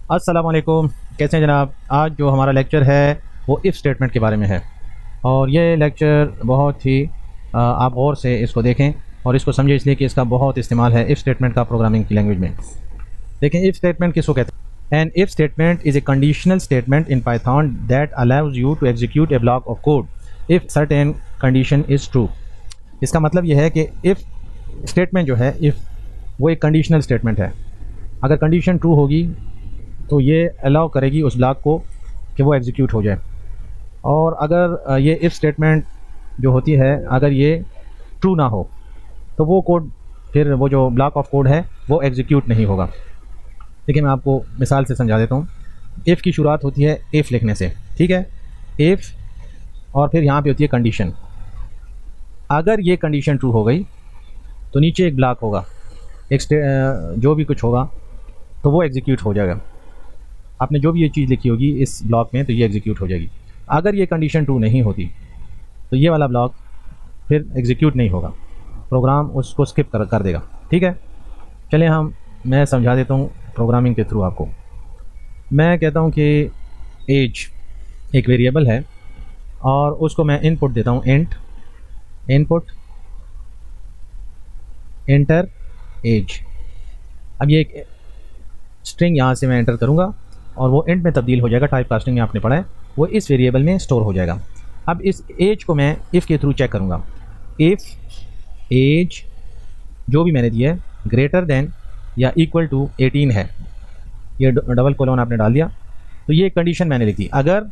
अस्सलाम वालेकुम। कैसे हैं जनाब? आज जो हमारा लेक्चर है वो इफ़ स्टेटमेंट के बारे में है और ये लेक्चर बहुत ही आप गौर से इसको देखें और इसको समझें, इसलिए कि इसका बहुत इस्तेमाल है इफ़ स्टेटमेंट का प्रोग्रामिंग की लैंग्वेज में। देखें इफ़ स्टेटमेंट किसको कहते हैं। An if statement is a conditional statement in Python that allows you to execute a block of code if certain condition is true. इसका मतलब यह है कि इफ़ स्टेटमेंट जो है, इफ़ वो एक कंडीशनल स्टेटमेंट है। अगर कंडीशन ट्रू होगी तो ये अलाउ करेगी उस ब्लॉक को कि वो एग्जीक्यूट हो जाए। और अगर ये इफ़ स्टेटमेंट जो होती है, अगर ये ट्रू ना हो तो वो कोड, फिर वो जो ब्लॉक ऑफ कोड है वो एग्जीक्यूट नहीं होगा। देखिए मैं आपको मिसाल से समझा देता हूँ। इफ़ की शुरुआत होती है इफ़ लिखने से, ठीक है। इफ़ और फिर यहाँ पे होती है कंडीशन। अगर ये कंडीशन ट्रू हो गई तो नीचे एक ब्लॉक होगा, एक जो भी कुछ होगा तो वो एग्जीक्यूट हो जाएगा। आपने जो भी ये चीज़ लिखी होगी इस ब्लॉक में तो ये एग्जीक्यूट हो जाएगी। अगर ये कंडीशन ट्रू नहीं होती तो ये वाला ब्लॉक फिर एग्जीक्यूट नहीं होगा, प्रोग्राम उसको स्किप कर देगा, ठीक है। चलिए मैं समझा देता हूँ प्रोग्रामिंग के थ्रू आपको। मैं कहता हूँ कि एज एक वेरिएबल है और उसको मैं इनपुट देता हूँ इंट इनपुट एंटर एज। अब ये एक स्ट्रिंग यहाँ से मैं एंटर करूँगा और वो इंट में तब्दील हो जाएगा। टाइप कास्टिंग में आपने पढ़ा है, वो इस वेरिएबल में स्टोर हो जाएगा। अब इस एज को मैं इफ़ के थ्रू चेक करूँगा। इफ़ एज जो भी मैंने दिया है ग्रेटर देन या इक्वल टू 18 है, ये डबल कोलन आपने डाल दिया तो ये कंडीशन मैंने लिख दी। अगर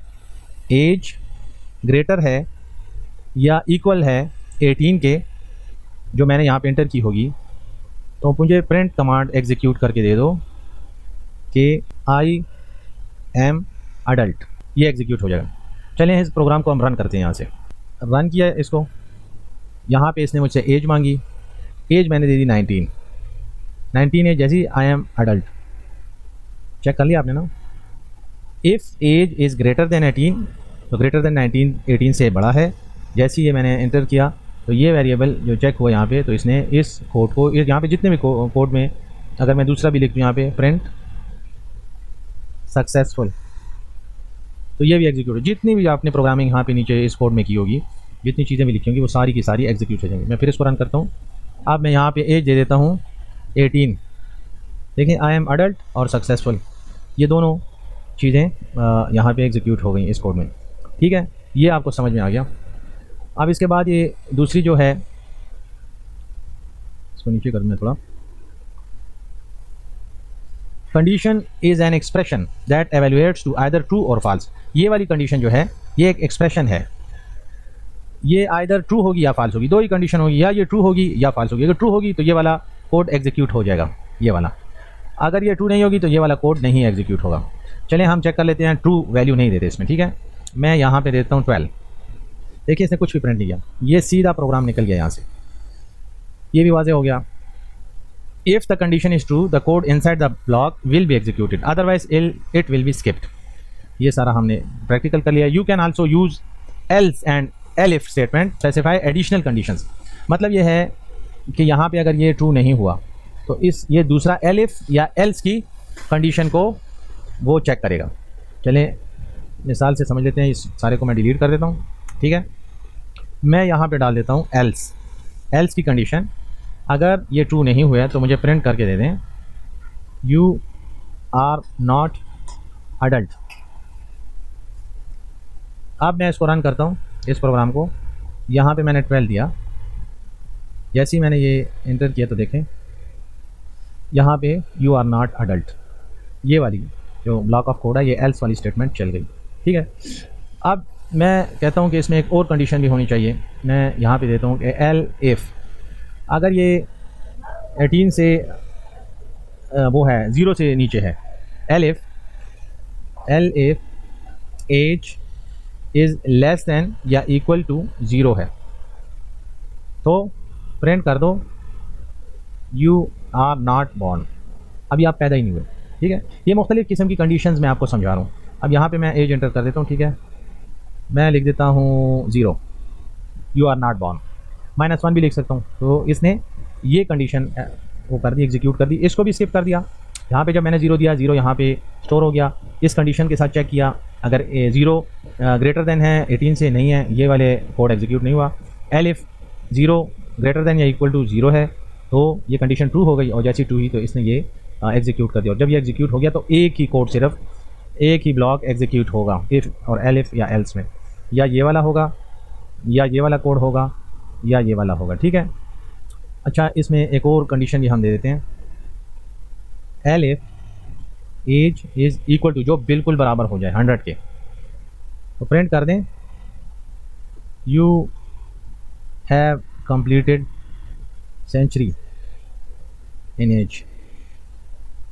एज ग्रेटर है या इक्वल है 18 के, जो मैंने यहाँ पे एंटर की होगी, तो मुझे प्रिंट कमांड एग्जीक्यूट करके दे दो कि आई एम अडल्ट, ये एग्जीक्यूट हो जाएगा। चलें इस प्रोग्राम को हम रन करते हैं। यहाँ से रन किया इसको, यहाँ पे इसने मुझसे एज मांगी, एज मैंने दे दी 19 एज, जैसी आई एम अडल्ट। चेक कर लिया आपने ना। If age is greater than 18 तो ग्रेटर देन 18 से बड़ा है। जैसे ये मैंने एंटर किया तो ये वेरिएबल जो चेक हुआ यहाँ पे, तो इसने इस कोड को, यहाँ पे जितने भी कोड में अगर मैं दूसरा भी लिख दूँ यहाँ पे प्रिंट सक्सेसफुल, तो ये भी एग्जीक्यूट। जितनी भी आपने प्रोग्रामिंग यहाँ पे नीचे इस कोड में की होगी, जितनी चीज़ें भी लिखी होंगी, वो सारी की सारी एग्जीक्यूट हो जाएंगी। मैं फिर इसको रन करता हूँ। अब मैं यहाँ पे एज दे देता हूँ 18। देखिए आई एम अडल्ट और सक्सेसफुल, ये दोनों चीज़ें यहाँ पे एग्जीक्यूट हो गई इस कोड में, ठीक है। ये आपको समझ में आ गया। अब इसके बाद ये दूसरी जो है, इसको नीचे कर मैं थोड़ा। Condition is an expression that evaluates to either true और फॉल्स। ये वाली कंडीशन जो है ये एक एक्सप्रेशन है, ये आइदर ट्रू होगी या फॉल्स होगी। दो ही कंडीशन होगी, या ये ट्रू होगी या फॉल्स होगी। अगर ट्रू होगी तो ये वाला कोड एग्जीक्यूट हो जाएगा, ये वाला। अगर ये ट्रू नहीं होगी तो ये वाला कोड नहीं एग्जीक्यूट होगा। चलें हम चेक कर लेते हैं। ट्रू वैल्यू नहीं देते इसमें, ठीक है। मैं यहाँ पे देता हूँ 12। देखिए इसने कुछ भी प्रिंट नहीं किया, ये सीधा प्रोग्राम निकल गया यहाँ से, ये भी वाज़ेह हो गया। If the condition is true, the code inside the block will be executed. Otherwise, it will be skipped. ये सारा हमने प्रैक्टिकल कर लिया। You can also use else and elif statement specify additional conditions. मतलब ये है कि यहाँ पे अगर ये ट्रू नहीं हुआ तो ये दूसरा elif या else की कंडीशन को वो चेक करेगा। चलें मिसाल से समझ लेते हैं। इस सारे को मैं डिलीट कर देता हूँ, ठीक है। मैं यहाँ पे डाल देता हूँ else की कंडीशन। अगर ये ट्रू नहीं हुआ तो मुझे प्रिंट करके दे दें यू आर नॉट अडल्ट। अब मैं इसको रन करता हूँ इस प्रोग्राम को। यहाँ पे मैंने 12 दिया, जैसे ही मैंने ये एंटर किया तो देखें यहाँ पे यू आर नॉट अडल्ट, ये वाली जो ब्लॉक ऑफ कोड है, ये एल्स वाली स्टेटमेंट चल गई, ठीक है। अब मैं कहता हूँ कि इसमें एक और कंडीशन भी होनी चाहिए। मैं यहाँ पे देता हूँ कि एल इफ़, अगर ये 18 से वो है 0 से नीचे है, elif age is less than या इक्वल टू 0 है तो प्रिंट कर दो यू आर नॉट बॉर्न, अभी आप पैदा ही नहीं हुए, ठीक है। ये मुख्तलिफ़ किस्म की कंडीशंस मैं आपको समझा रहा हूँ। अब यहाँ पे मैं एज एंटर कर देता हूँ, ठीक है। मैं लिख देता हूँ 0, यू आर नॉट बॉर्न। -1 भी लिख सकता हूँ। तो इसने ये कंडीशन वो कर दी, एग्जीक्यूट कर दी, इसको भी स्किप कर दिया। यहाँ पे जब मैंने 0 दिया, 0 यहाँ पे स्टोर हो गया। इस कंडीशन के साथ चेक किया, अगर 0 ग्रेटर देन है 18 से नहीं है, ये वाले कोड एग्जीक्यूट नहीं हुआ। एलिफ 0 ग्रेटर देन या इक्वल टू 0 है तो ये कंडीशन ट्रू हो गई, और जैसी ट्रू हुई तो इसने ये एग्जीक्यूट कर दिया। और जब ये एग्जीक्यूट हो गया तो एक ही कोड, सिर्फ एक ही ब्लॉक एग्जीक्यूट होगा इफ़ और एलिफ या एल्स में, या ये वाला होगा, या ये वाला कोड होगा, या ये वाला होगा। ठीक है। अच्छा, इसमें एक और कंडीशन भी हम दे देते हैं, elif age is equal to, जो बिल्कुल बराबर हो जाए 100 के, तो प्रिंट कर दें you have completed century in age.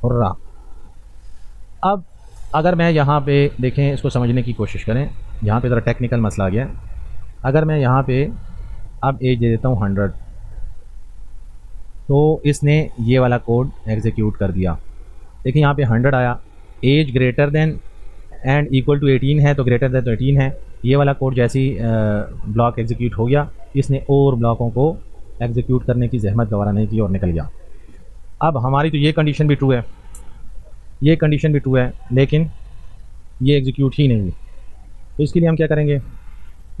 Hurray. अब अगर मैं यहाँ पे देखें, इसको समझने की कोशिश करें, यहाँ पे ज़रा टेक्निकल मसला आ गया। अगर मैं यहाँ पे अब एज दे देता हूँ 100, तो इसने ये वाला कोड एग्जीक्यूट कर दिया। देखिए यहाँ पे 100 आया, age greater than and equal to 18 है, तो ग्रेटर देन तो 18 है। ये वाला कोड जैसे ही ब्लॉक एग्जीक्यूट हो गया, इसने और ब्लॉकों को एग्जीक्यूट करने की जहमत गवारा नहीं की और निकल गया। अब हमारी तो ये कंडीशन भी ट्रू है, ये कंडीशन भी ट्रू है, लेकिन ये एग्जीक्यूट ही नहीं हुई। तो इसके लिए हम क्या करेंगे,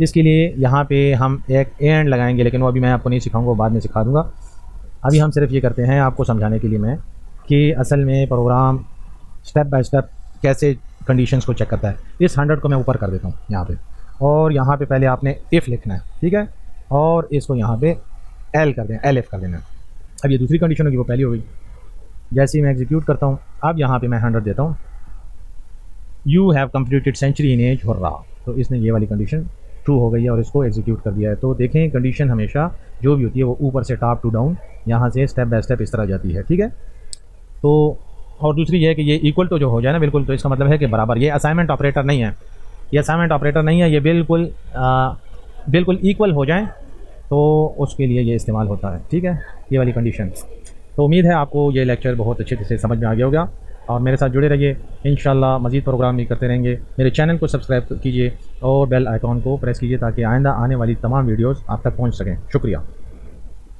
इसके लिए यहाँ पे हम एक एंड लगाएंगे, लेकिन वो अभी मैं आपको नहीं सिखाऊंगा, वो बाद में सिखा दूंगा। अभी हम सिर्फ ये करते हैं आपको समझाने के लिए मैं, कि असल में प्रोग्राम स्टेप बाय स्टेप कैसे कंडीशंस को चेक करता है। इस 100 को मैं ऊपर कर देता हूँ यहाँ पे, और यहाँ पे पहले आपने इफ़ लिखना है, ठीक है, और इसको यहाँ पे एल कर दें, एल एफ कर देना। अब ये दूसरी कंडीशन होगी, वो पहली हो गई। जैसे ही मैं एग्जीक्यूट करता हूँ, अब यहाँ पे मैं 100 देता हूँ, you have completed century in age hurray, तो इसने ये वाली कंडीशन ट्रू हो गई है और इसको एग्जीक्यूट कर दिया है। तो देखें, कंडीशन हमेशा जो भी होती है वो ऊपर से टॉप टू डाउन, यहाँ से स्टेप बाय स्टेप इस तरह जाती है। ठीक है। तो और दूसरी ये है कि ये इक्वल तो जो हो जाए ना बिल्कुल, तो इसका मतलब है कि बराबर। ये असाइनमेंट ऑपरेटर नहीं है, ये असाइनमेंट ऑपरेटर नहीं है, ये बिल्कुल बिल्कुल इक्वल हो जाए तो उसके लिए ये इस्तेमाल होता है। ठीक है, ये वाली कंडीशन। तो उम्मीद है आपको ये लेक्चर बहुत अच्छे से समझ में आ गया होगा, और मेरे साथ जुड़े रहिए। इंशाल्लाह मज़ीद प्रोग्राम भी करते रहेंगे। मेरे चैनल को सब्सक्राइब कीजिए और बेल आइकॉन को प्रेस कीजिए ताकि आइंदा आने वाली तमाम वीडियोस आप तक पहुंच सकें। शुक्रिया।